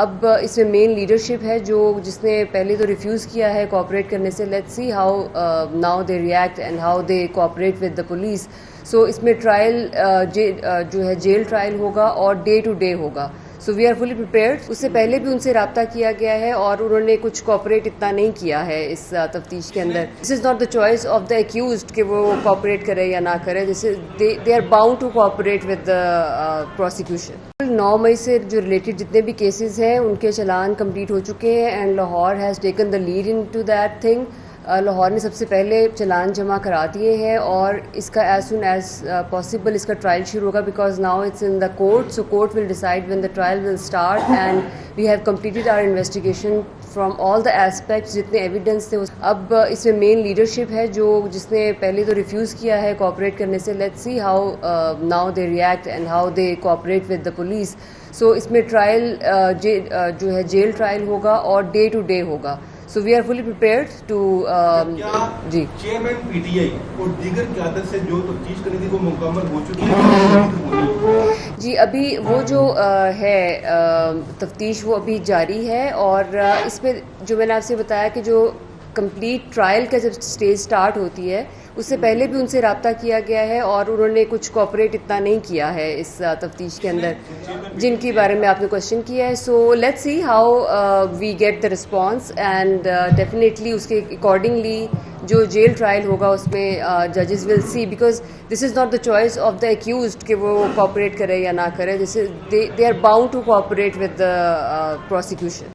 اب اس میں مین لیڈرشپ ہے جس نے پہلے تو ریفیوز کیا ہے کوآپریٹ کرنے سے. Let's see how now they react and how they cooperate with the police. So اس میں ٹرائل جو ہے جیل ٹرائل ہوگا اور ڈے ٹو ڈے ہوگا. So we are fully prepared. اس سے پہلے بھی ان سے رابطہ کیا گیا ہے اور انہوں نے کچھ کوآپریٹ اتنا نہیں کیا ہے اس تفتیش کے اندر. This is not the choice of the accused کہ وہ کوآپریٹ کرے یا نہ کرے. They are bound to cooperate with the prosecution. 9 مئی سے جو ریلیٹڈ جتنے بھی کیسز ہیں ان کے چلان کمپلیٹ ہو چکے ہیں and Lahore has taken the lead in to that thing. Lahore نے سب سے پہلے چلان جمع کرا دیے ہیں اور اس کا ایز سون ایز پاسبل اس کا ٹرائل شروع ہوگا because now it's in the court. So court will decide when the trial will start and we have completed our investigation from all the aspects. جتنے ایویڈنس تھے اب اس میں مین leadership ہے جس نے پہلے تو ریفیوز کیا ہے کوآپریٹ کرنے سے. Let's see how now they react and how they cooperate with the police. So اس میں ٹرائل جو ہے جیل ٹرائل ہوگا اور ڈے ٹو ڈے ہوگا. So we are fully prepared to جی چیئرمین پی ٹی آئی اور دیگر قیادت سے جو تفتیش کرنی تھی وہ مکمل ہو چکی ہے جی. ابھی وہ جو ہے تفتیش وہ ابھی جاری ہے اور اس میں جو میں نے آپ سے بتایا کہ جو کمپلیٹ ٹرائل کا جب سٹیج سٹارٹ ہوتی ہے اس سے پہلے بھی ان سے رابطہ کیا گیا ہے اور انہوں نے کچھ کوآپریٹ اتنا نہیں کیا ہے اس تفتیش کے اندر جن کے بارے میں آپ نے کوشچن کیا ہے. So let's see how we get the response and definitely اس کے اکارڈنگلی جو جیل ٹرائل ہوگا اس میں ججز will see because this is not the choice of the accused کہ وہ کوآپریٹ کرے یا نہ کرے. They are bound to cooperate with the prosecution.